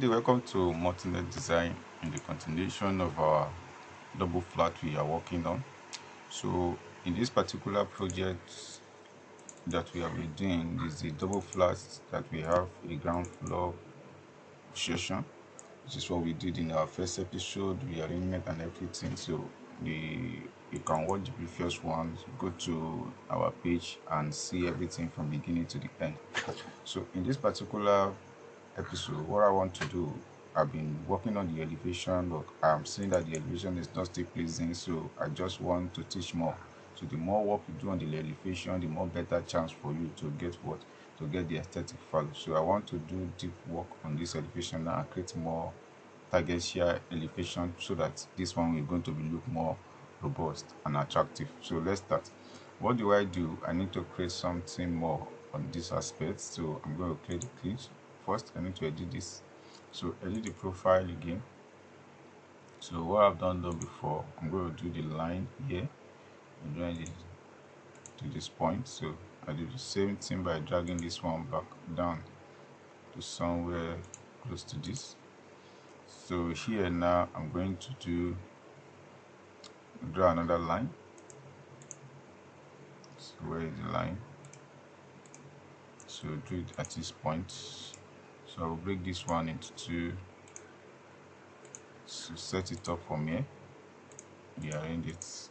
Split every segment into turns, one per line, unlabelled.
Welcome to multi-net design in the continuation of our double flat we are working on. So in this particular project that we have been doing is the double flats that we have a ground floor section. This is what we did in our first episode, rearrangement and everything. So you can watch the previous ones, go to our page and see everything from beginning to the end. So in this particular episode, what I want to do, I've been working on the elevation, but I'm seeing that the elevation is not still pleasing, so I just want to teach more. So the more work you do on the elevation, the more better chance for you to get what? To get the aesthetic value. So I want to do deep work on this elevation now and create more target share elevation so that this one is going to be look more robust and attractive. So let's start. What do? I need to create something more on this aspect. So I'm going to create the clips. First I need to edit this. So edit the profile again. So what I've done before, I'm going to do the line here and join it to this point. So I do the same thing by dragging this one back down to somewhere close to this. So here now I'm going to draw another line. So where is the line? So do it at this point. So I'll break this one into two. So set it up from here. Rearrange it.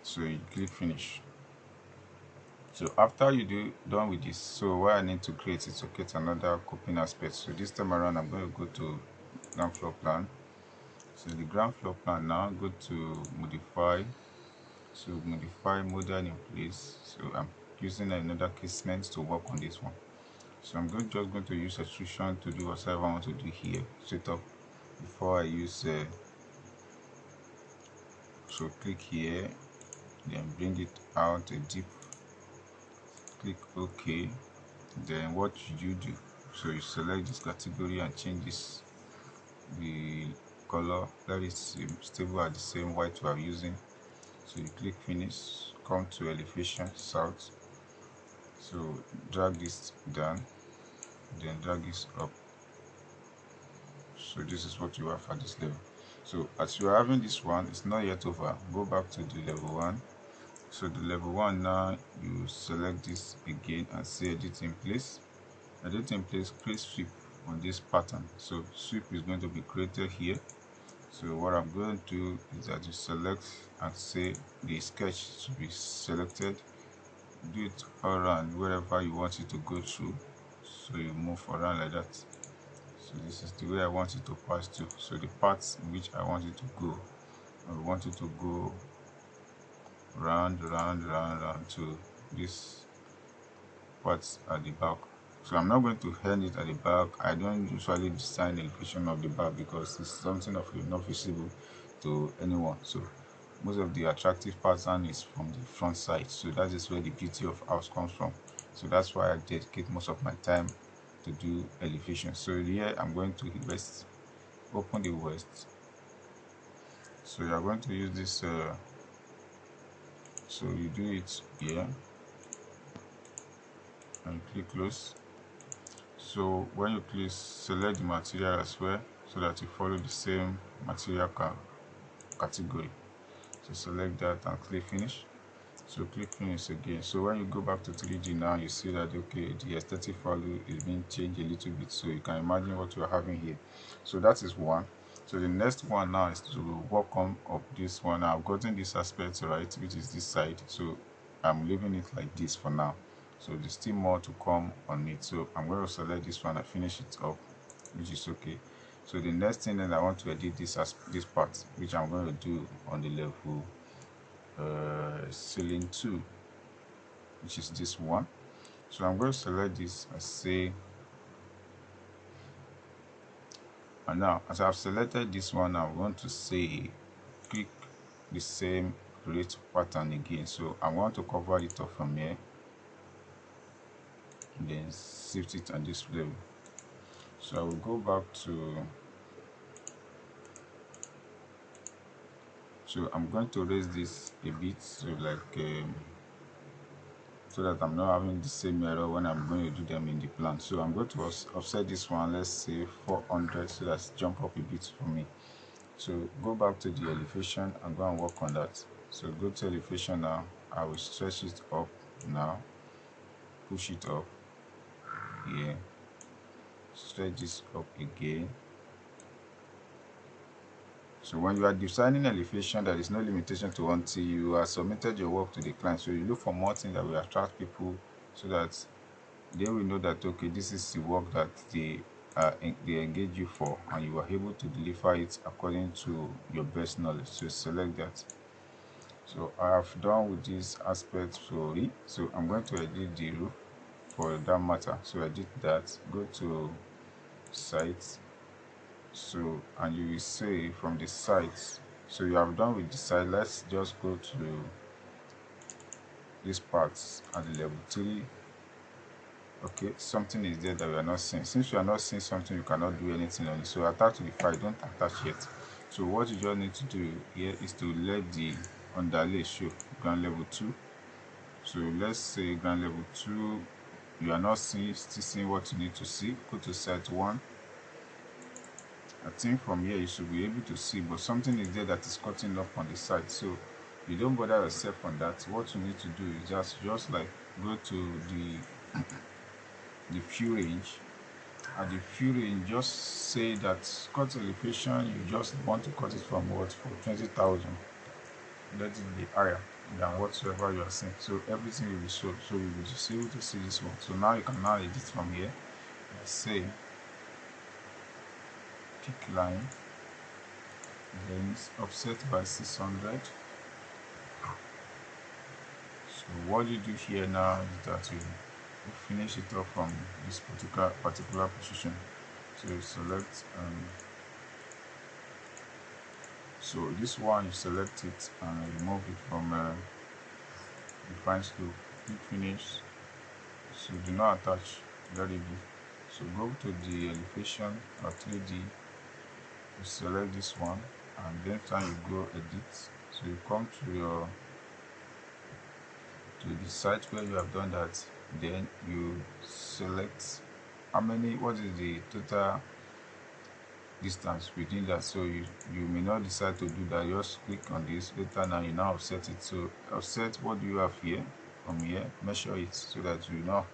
So you click finish. So after you done with this, so what I need to create is to create another coping aspect. So this time around I'm going to go to ground floor plan. So the ground floor plan now, go to modify. So modify model in place. So I'm using another casement to work on this one. So I'm just going to use extrusion to do whatever I want to do here, straight up, before I use so click here, then bring it out a deep, click OK. Then what should you do? So you select this category and change this, the color, that is stable at the same white we are using. So you click finish, come to elevation south. So drag this down, then drag this up. So this is what you have at this level. So as you are having this one, it's not yet over. Go back to the level 1. So the level 1 now, you select this again and say edit in place. Edit in place, create sweep on this pattern. So sweep is going to be created here. So what I'm going to do is that you select and say the sketch to be selected. Do it around wherever you want it to go through. So you move around like that. So this is the way I want it to pass to. So the parts in which I want it to go, I want it to go round to this parts at the back. So I'm not going to hand it at the back. I don't usually design the elevation of the back because it's something of not visible to anyone. So most of the attractive pattern is from the front side. So that is where the beauty of house comes from. So that's why I dedicate most of my time to do elevation. So here I'm going to west, open the west. So you are going to use this so you do it here and click close. So when you click, select the material as well so that you follow the same material category. So select that and click finish. So click finish again. So when you go back to 3D now, you see that okay, the aesthetic value is being changed a little bit, so you can imagine what you are having here. So that is one. So the next one now is to work on of this one. I've gotten this aspect right, which is this side, so I'm leaving it like this for now. So there's still more to come on it, so I'm going to select this one and finish it up, which is okay. So the next thing that I want to edit this part, which I'm going to do on the level ceiling 2, which is this one. So I'm going to select this and say, and now as I've selected this one, I'm going to say click the same create pattern again. So I want to cover it up from here and then shift it on this level. So I will go back to, so I'm going to raise this a bit, so like so that I'm not having the same error when I'm going to do them in the plan. So I'm going to offset this one, let's say 400, so that's jump up a bit for me. So go back to the elevation and go and work on that. So go to elevation now. I will stretch it up now, push it up here, stretch this up again. So when you are designing elevation, there is no limitation to until you have submitted your work to the client. So you look for more things that will attract people, so that they will know that, okay, this is the work that they engage you for, and you are able to deliver it according to your best knowledge. So select that. So I have done with this aspect slowly. So I'm going to edit the roof for that matter. So edit that, go to sites. So, and you will say from the sites, so you have done with the site. Let's just go to these parts at the level 3. Okay, something is there that we are not seeing. Since you are not seeing something, you cannot do anything on it. So attach to the file, don't attach yet. So what you just need to do here is to let the underlay show ground level 2. So let's say ground level 2, you are not still seeing what you need to see. Go to site 1. I think from here you should be able to see, but something is there that is cutting up on the side. So you don't bother yourself on that. What you need to do is just like go to the view range. At the view range, just say that cut elevation, you just want to cut it from what, for 20,000. Let it be higher than whatsoever you are seeing. So everything will be shown. So we will just able to see this one. So now you can now edit from here. Let's say peak line, then it's offset by 600. So what you do here now is that you finish it off from this particular position. So you select so this one, you select it and remove it from define scope, click finish. So do not attach, let it be. So go to the elevation or 3D, you select this one, and then time you go edit. So you come to the site where you have done that, then you select what is the total distance within that. So you may not decide to do that, just click on this later. Now you now offset it. So offset, what do you have here? From here, measure it so that you now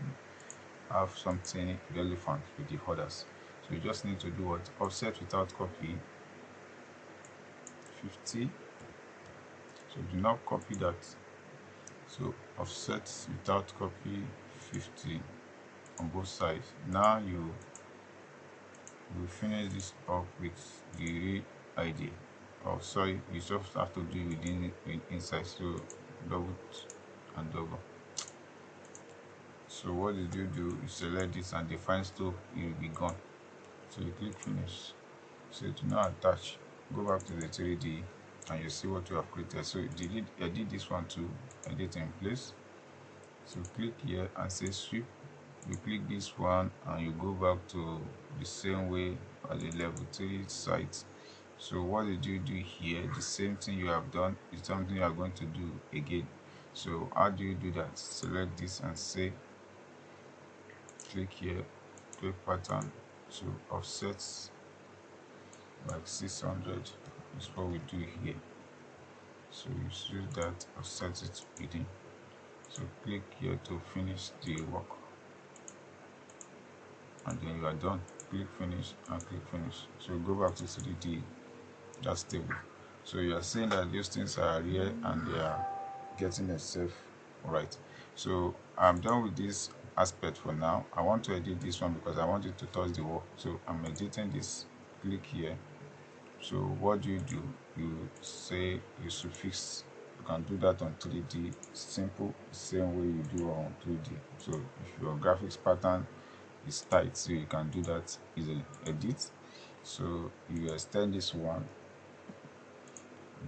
have something relevant with the others. So you just need to do what? Offset without copy 50. So do not copy that. So offset without copy 50 on both sides. Now you will finish this up with the real ID. Oh, sorry, you just have to do it within inside. So double and double. So what did you do? You select this and define scope, it will be gone. So you click finish. So do not attach. Go back to the 3D and you see what you have created. So edit this one to edit in place. So click here and say sweep. You click this one and you go back to the same way at the level 3 site. So what did you do here? The same thing you have done is something you are going to do again. So how do you do that? Select this and say, click here, click pattern. So offset like 600 is what we do here. So you choose that, offset it within. So click here to finish the work, and then you are done. Click finish and click finish. So go back to 3D, that's stable. So you are saying that these things are real and they are getting themselves right. So I'm done with this aspect for now. I want to edit this one because I want it to touch the wall. So I'm editing this. Click here. So what do? You say you suffix. You can do that on 3D. Simple, same way you do on 2D. So if your graphics pattern is tight, so you can do that easily. Edit. So you extend this one,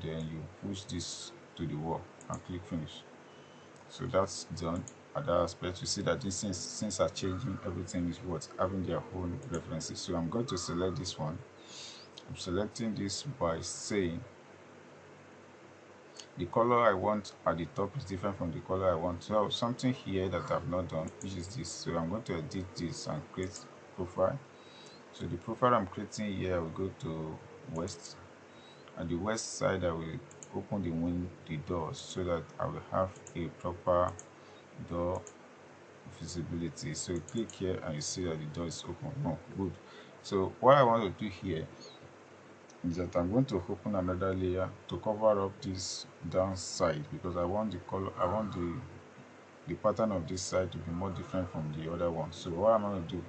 then you push this to the wall and click finish. So that's done. At that aspect, you see that these things are changing. Everything is what having their own references. So I'm going to select this one. I'm selecting this by saying the color I want at the top is different from the color I want. So something here that I've not done, which is this. So I'm going to edit this and create profile. So the profile I'm creating here, I will go to west. At the west side, I will open the doors so that I will have a proper door visibility. So click here and you see that the door is open. No, good. So what I want to do here is that I'm going to open another layer to cover up this downside, because I want the color, I want the pattern of this side to be more different from the other one. So what I'm going to do,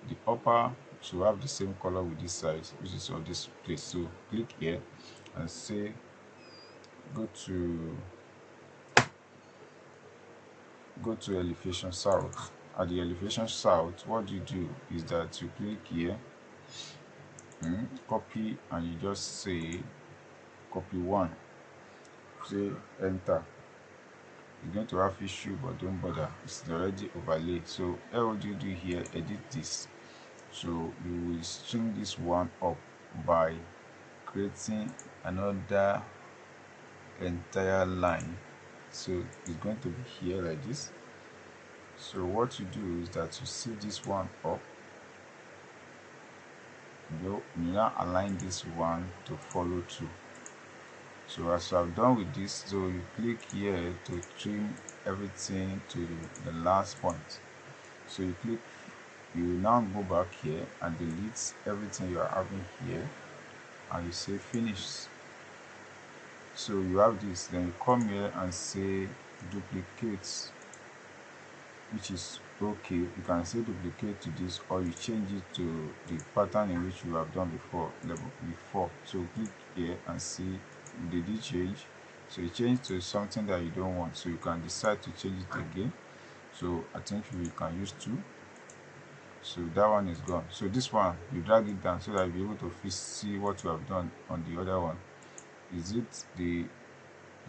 the upper should have the same color with this side, which is on this place. So click here and say go to elevation south. At the elevation south, what you do is that you click here, copy, and you just say copy one, say enter. You're going to have issue, but don't bother, it's already overlaid. So what you do here, edit this. So you will string this one up by creating another entire line. So it's going to be here like this. So what you do is that you see this one up, you now align this one to follow through. So as I've done with this, so you click here to trim everything to the last point. So you click, you now go back here and delete everything you are having here, and you say finish. So you have this, then you come here and say duplicate, which is okay. You can say duplicate to this, or you change it to the pattern in which you have done before, level before. So click here and see, did it change? So you change to something that you don't want, so you can decide to change it again. So I think you can use 2. So that one is gone. So this one, you drag it down so that you'll be able to see what you have done on the other one. Is it the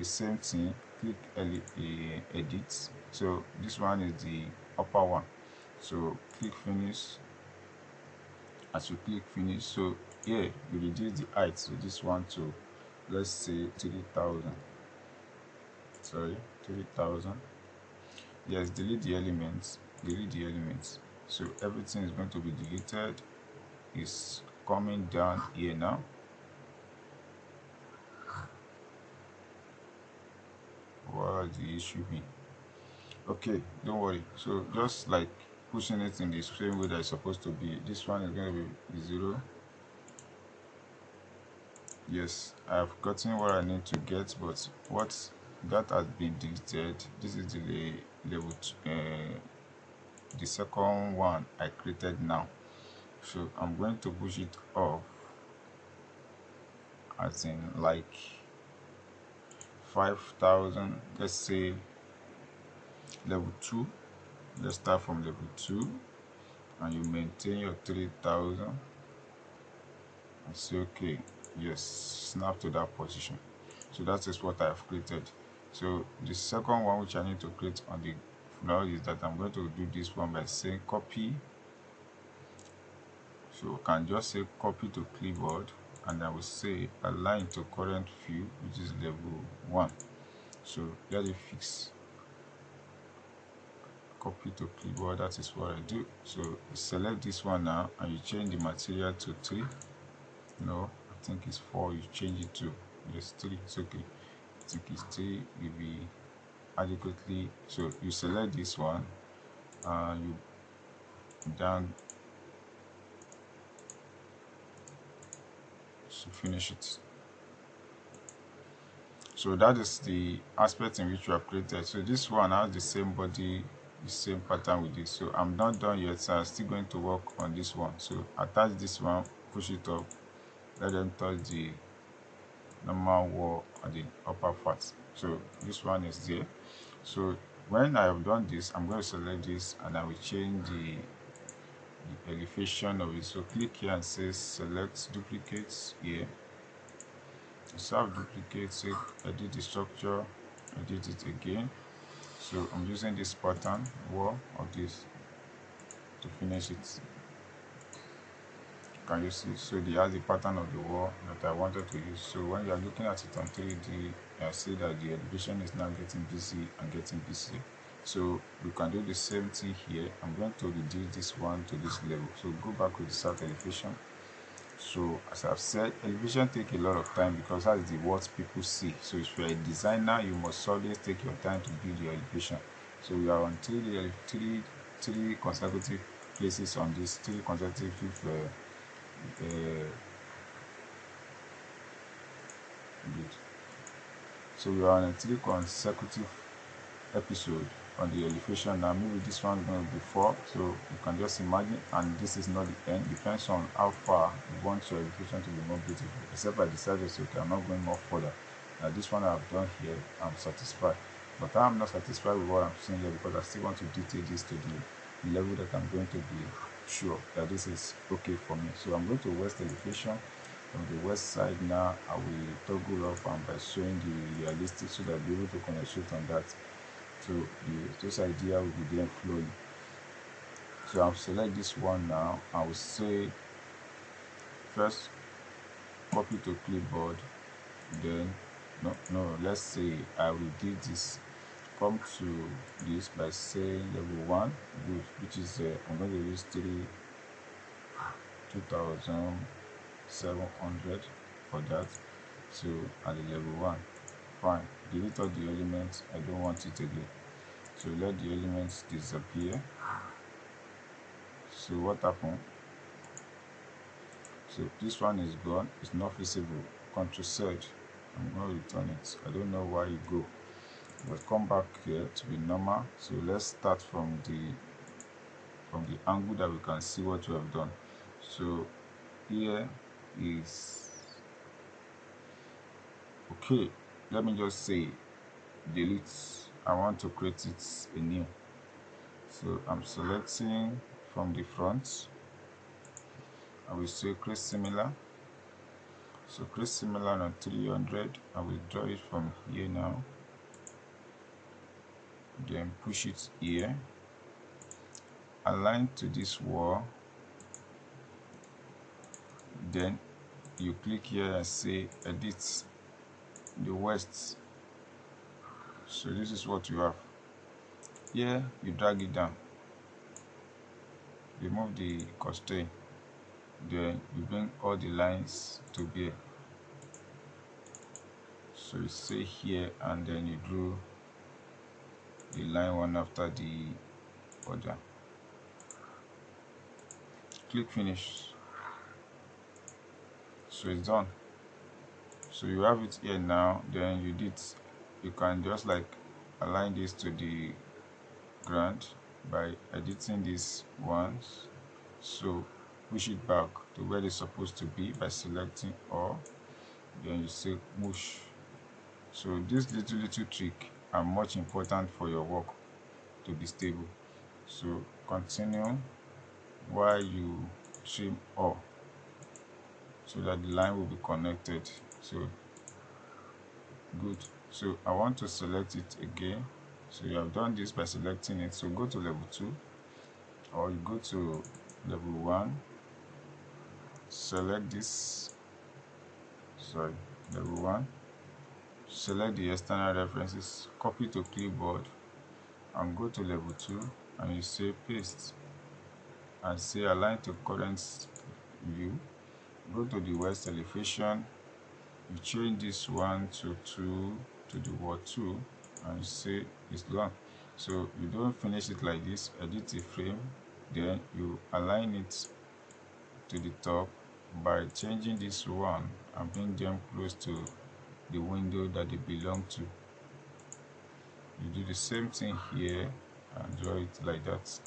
same thing? Click edit. So this one is the upper one. So click finish. As you click finish, so here you reduce the height. So this one to, let's say 3000. Sorry, 3000. Yes, delete the elements. Delete the elements. So everything is going to be deleted. It's coming down here now. What the issue be? Okay, don't worry. So just like pushing it in the same way that it's supposed to be. This one is going to be 0. Yes, I've gotten what I need to get, but what that has been deleted. This is the level the second one I created now. So I'm going to push it off, as in like 5000. Let's say level 2. Let's start from level 2, and you maintain your 3000 and say okay, yes, snap to that position. So that is what I've created. So the second one which I need to create on the floor is that I'm going to do this one by saying copy. So I can just say copy to clipboard, and I will say align to current view, which is level 1. So let it fix. Copy to clipboard, that is what I do. So you select this one now, and you change the material to 3. No, I think it's 4. You change it to, yes, 3. It's okay. I think it's 3 will be adequately. So you select this one, you down to finish it. So that is the aspect in which you have created. So this one has the same body, the same pattern with this. So I'm not done yet, so I'm still going to work on this one. So attach this one, push it up, let them touch the normal wall at the upper part. So this one is there. So when I have done this, I'm going to select this, and I will change the elevation of it. So click here and say select duplicates here. Self duplicate, say edit the structure, edit it again. So I'm using this pattern wall of this to finish it. Can you see? So they have the pattern of the wall that I wanted to use. So when you are looking at it on 3D, I see that the elevation is now getting busy and getting busy. So we can do the same thing here. I'm going to reduce this one to this level. So go back with the start elevation. So as I've said, elevation take a lot of time because that is the what people see. So if you're a designer, you must always take your time to build your elevation. So we are on three consecutive places on this, three consecutive so we are on a 3 consecutive episode on the elevation. Now maybe this one is going to be 4, so you can just imagine, and this is not the end. Depends on how far you want your elevation to be more beautiful. Except I decided, so okay, I'm not going more further. Now this one I've done here, I'm satisfied, but I'm not satisfied with what I'm seeing here because I still want to detail this to the level that I'm going to be sure that this is okay for me. So I'm going to west elevation. From the west side now, I will toggle off and by showing the realistic so that I'll be able to concentrate on that. So this idea will be then flowing. So I'll select this one now. I will say first copy to clipboard, then let's say I will do this, come to this by saying level 1, which is I'm going to use 2700 for that. So at the level 1, fine, delete all the elements, I don't want it again. So let the elements disappear. So what happened? So this one is gone, it's not visible. Ctrl Z, I'm going to return it. I don't know why you go, but come back here to be normal. So let's start from the angle that we can see what we have done. So here is okay. Let me just say delete. I want to create it anew. So I'm selecting from the front. I will say create similar. So create similar on 300. I will draw it from here now. Then push it here. Align to this wall. Then you click here and say edit the west. So this is what you have. Here you drag it down. Remove the constraint. Then you bring all the lines to bear. So you say here and then you draw the line one after the other. Click finish. So it's done. So you have it here now. Then you can just like align this to the ground by editing these ones. So push it back to where it's supposed to be by selecting all. Then you say mush. So this little trick are much important for your work to be stable. So continue while you trim all so that the line will be connected. So good. So I want to select it again. So you have done this by selecting it. So go to level 2 or you go to level 1, select this, level 1, select the external references, copy to clipboard and go to level 2 and you say paste and say align to current view. Go to the west elevation, you change this one to 2 to the word 2 and you say it's done. So you don't finish it like this, edit the frame, then you align it to the top by changing this one and bring them close to the window that they belong to. You do the same thing here and draw it like that.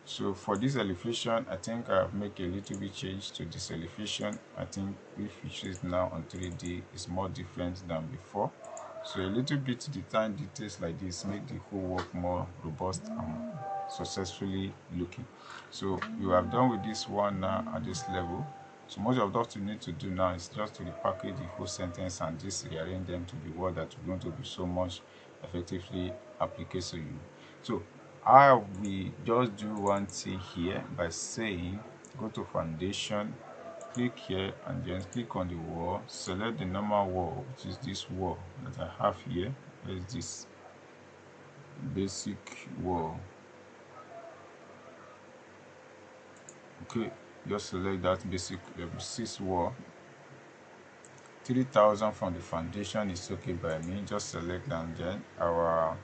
So for this elevation, I think I've made a little bit change to this elevation. I think if you choose now on 3D, it's more different than before. So a little bit design details like this make the whole work more robust and successfully looking. So you have done with this one now at this level. So much of what you need to do now is just to repackage the whole sentence and just rearrange them to be word that are going to be so much effectively applicable to you. So I will just do one thing here by saying go to foundation, click here and then click on the wall, select the normal wall, which is this wall that I have here. There's this basic wall. Okay, just select that basic level 6 wall. 3000 from the foundation is okay by me. Just select, and then our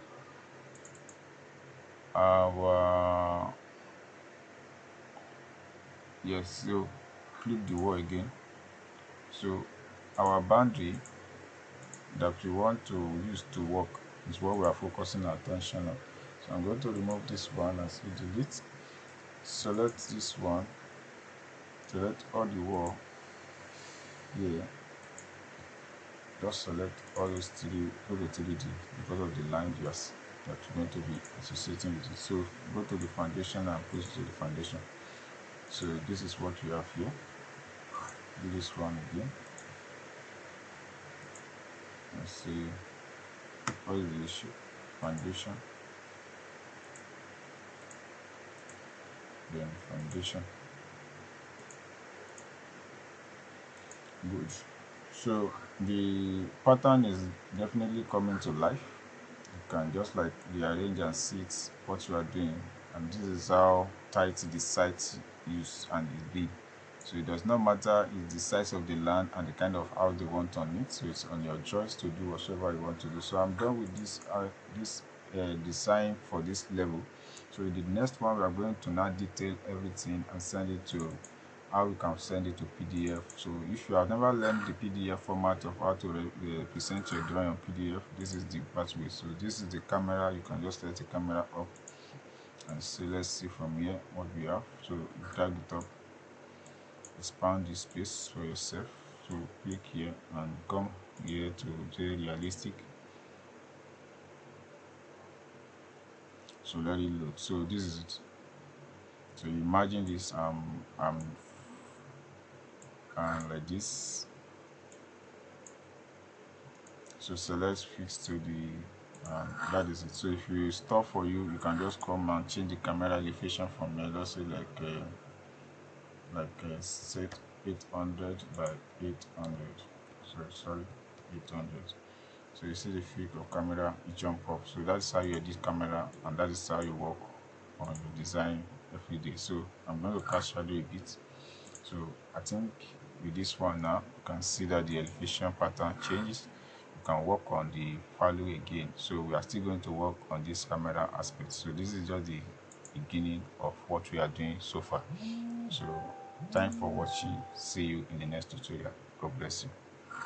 yes, so click the wall again. So our boundary that we want to use to work is what we are focusing our attention on. So I'm going to remove this one and say delete. Select this one, select all the wall here. Just select all those 3D because of the line that you're going to be associating with it. So go to the foundation and push to the foundation. So this is what we have here. Do this one again. Let's see, what is the issue? Foundation, then foundation. Good. So the pattern is definitely coming to life. You can just like rearrange and see it, what you are doing, and this is how tight the site is and is big. So it does not matter it's the size of the land and the kind of house they want on it. So it's on your choice to do whatever you want to do. So I'm done with this design for this level. So in the next one, we are going to now detail everything and send it to how you can send it to PDF. So if you have never learned the PDF format of how to present your drawing on PDF, this is the pathway. So this is the camera. You can just set the camera up and see. Let's see from here what we have. So drag it up, expand this space for yourself. So click here and come here to say realistic. So let it load. So this is it. So imagine this like this. So select fix to the that is it. So if you stop for you, you can just come and change the camera elevation from here. Let's say set 800 by 800. So sorry, 800. So you see the field of camera, you jump up. So that's how you edit camera, and that is how you work on your design every day. So I'm going to cast shadow a bit. So I think with this one now, you can see that the elevation pattern changes. You can work on the value again. So we are still going to work on this camera aspect. So this is just the beginning of what we are doing so far. So thanks for watching. See you in the next tutorial. God bless you.